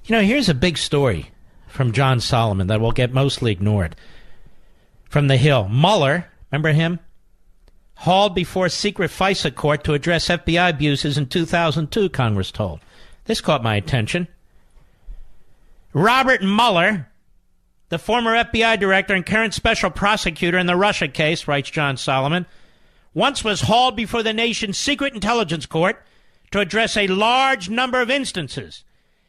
You know, here's a big story from John Solomon that will get mostly ignored. From The Hill, Mueller, remember him? Hauled before secret FISA court to address FBI abuses in 2002, Congress told. This caught my attention. Robert Mueller, the former FBI director and current special prosecutor in the Russia case, writes John Solomon, once was hauled before the nation's secret intelligence court to address a large number of instances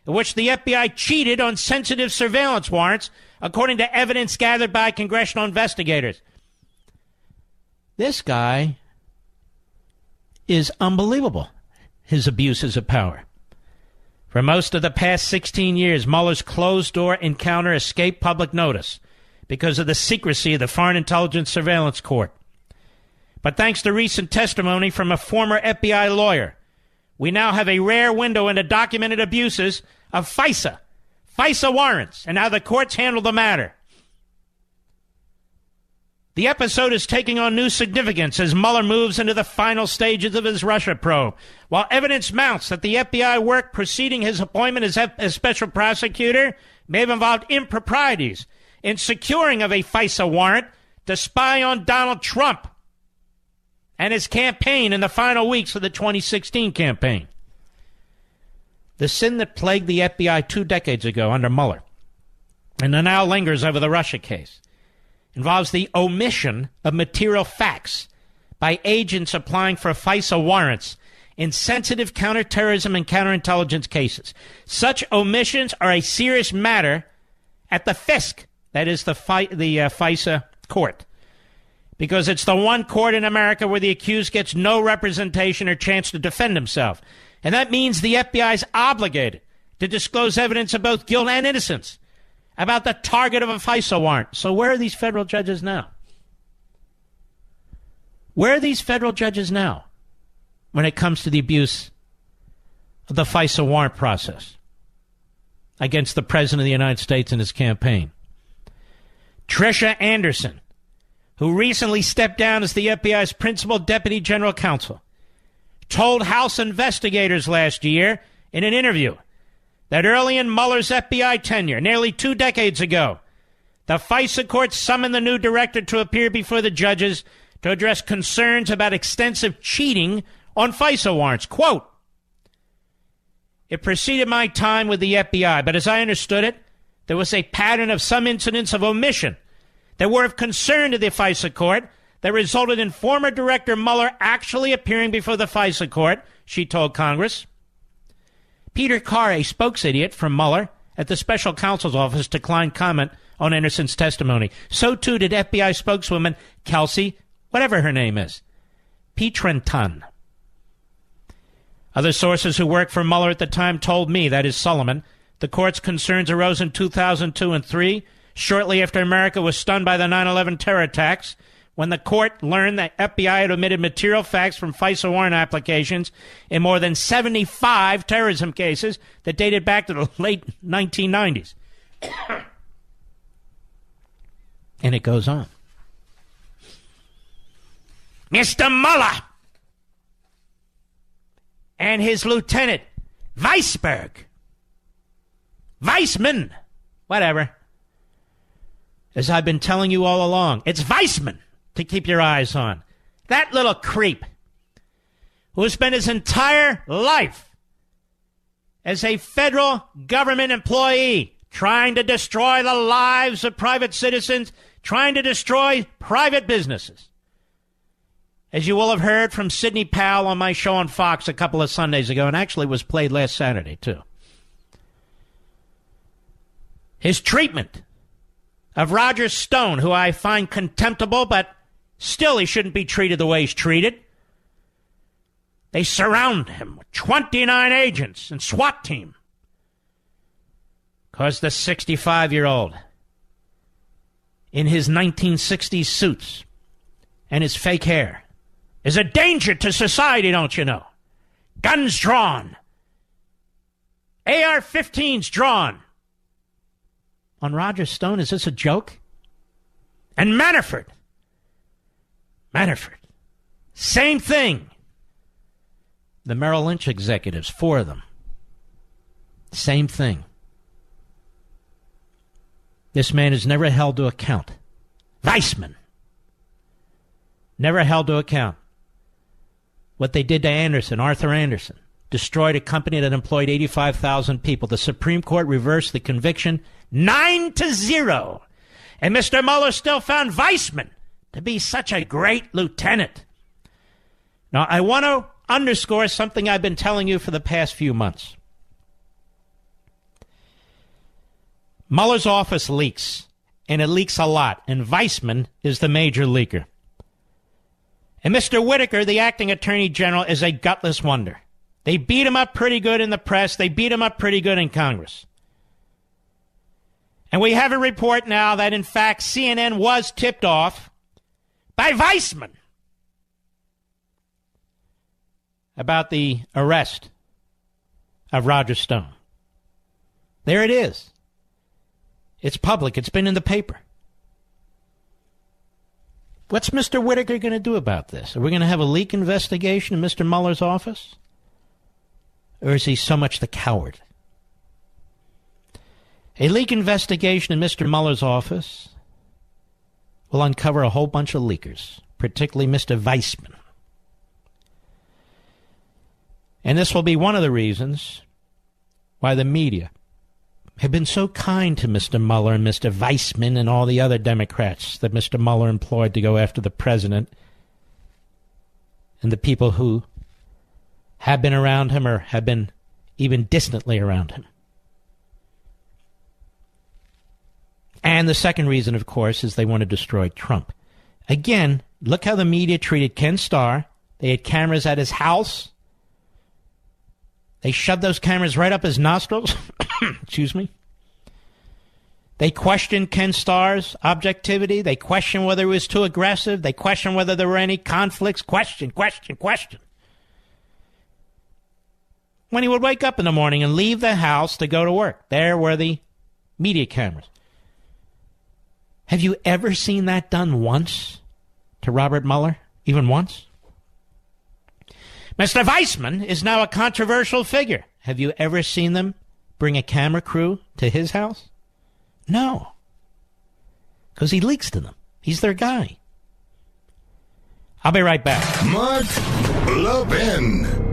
in which the FBI cheated on sensitive surveillance warrants, according to evidence gathered by congressional investigators. This guy is unbelievable, his abuses of power. For most of the past 16 years, Mueller's closed-door encounter escaped public notice because of the secrecy of the Foreign Intelligence Surveillance Court. But thanks to recent testimony from a former FBI lawyer, we now have a rare window into documented abuses of FISA warrants, and how the courts handle the matter. The episode is taking on new significance as Mueller moves into the final stages of his Russia probe, while evidence mounts that the FBI work preceding his appointment as special prosecutor may have involved improprieties in securing of a FISA warrant to spy on Donald Trump and his campaign in the final weeks of the 2016 campaign. The sin that plagued the FBI 2 decades ago under Mueller, and that now lingers over the Russia case, involves the omission of material facts by agents applying for FISA warrants in sensitive counterterrorism and counterintelligence cases. Such omissions are a serious matter at the FISC, that is the FISA court, because it's the one court in America where the accused gets no representation or chance to defend himself. And that means the FBI is obligated to disclose evidence of both guilt and innocence about the target of a FISA warrant. So where are these federal judges now? Where are these federal judges now when it comes to the abuse of the FISA warrant process against the President of the United States and his campaign? Tricia Anderson, who recently stepped down as the FBI's principal deputy general counsel, told House investigators last year in an interview that early in Mueller's FBI tenure, nearly 2 decades ago, the FISA court summoned the new director to appear before the judges to address concerns about extensive cheating on FISA warrants. Quote, "It preceded my time with the FBI, but as I understood it, there was a pattern of some incidents of omission that were of concern to the FISA court that resulted in former Director Mueller actually appearing before the FISA court," she told Congress. Peter Carr, a spokesidiot from Mueller at the special counsel's office, declined comment on Anderson's testimony. So too did FBI spokeswoman Kelsey, whatever her name is, Pietranton. Other sources who worked for Mueller at the time told me, that is Solomon, the court's concerns arose in 2002 and 2003, shortly after America was stunned by the 9/11 terror attacks, when the court learned that FBI had omitted material facts from FISA warrant applications in more than 75 terrorism cases that dated back to the late 1990s. And it goes on. Mr. Mueller and his lieutenant, Weisman, whatever. As I've been telling you all along, it's Weisman to keep your eyes on. That little creep who spent his entire life as a federal government employee trying to destroy the lives of private citizens, trying to destroy private businesses. As you will have heard from Sidney Powell on my show on Fox a couple of Sundays ago, and actually was played last Saturday too. His treatment of Roger Stone, who I find contemptible, but still he shouldn't be treated the way he's treated. They surround him with 29 agents and SWAT team. Because the 65-year-old in his 1960s suits and his fake hair is a danger to society, don't you know? Guns drawn. AR-15s drawn. On Roger Stone, is this a joke? And Manafort, same thing. The Merrill Lynch executives, 4 of them, same thing. This man is never held to account. Weisman. Never held to account. What they did to Anderson, Arthur Anderson, destroyed a company that employed 85,000 people. The Supreme Court reversed the conviction 9-0. And Mr. Mueller still found Weisman to be such a great lieutenant. Now, I want to underscore something I've been telling you for the past few months. Mueller's office leaks, and it leaks a lot, and Weisman is the major leaker. And Mr. Whitaker, the acting attorney general, is a gutless wonder. They beat him up pretty good in the press. They beat him up pretty good in Congress. And we have a report now that, in fact, CNN was tipped off by Weisman about the arrest of Roger Stone. There it is. It's public. It's been in the paper. What's Mr. Whitaker going to do about this? Are we going to have a leak investigation in Mr. Mueller's office? Or is he so much the coward? A leak investigation in Mr. Mueller's office will uncover a whole bunch of leakers, particularly Mr. Weisman. And this will be one of the reasons why the media have been so kind to Mr. Mueller and Mr. Weisman and all the other Democrats that Mr. Mueller employed to go after the president and the people who have been around him or have been even distantly around him. And the second reason, of course, is they want to destroy Trump. Again, look how the media treated Ken Starr. They had cameras at his house. They shoved those cameras right up his nostrils. Excuse me. They questioned Ken Starr's objectivity. They questioned whether he was too aggressive. They questioned whether there were any conflicts. Question. When he would wake up in the morning and leave the house to go to work, there were the media cameras. Have you ever seen that done once to Robert Mueller? Even once? Mr. Weisman is now a controversial figure. Have you ever seen them bring a camera crew to his house? No. Because he leaks to them. He's their guy. I'll be right back. Mark Levin.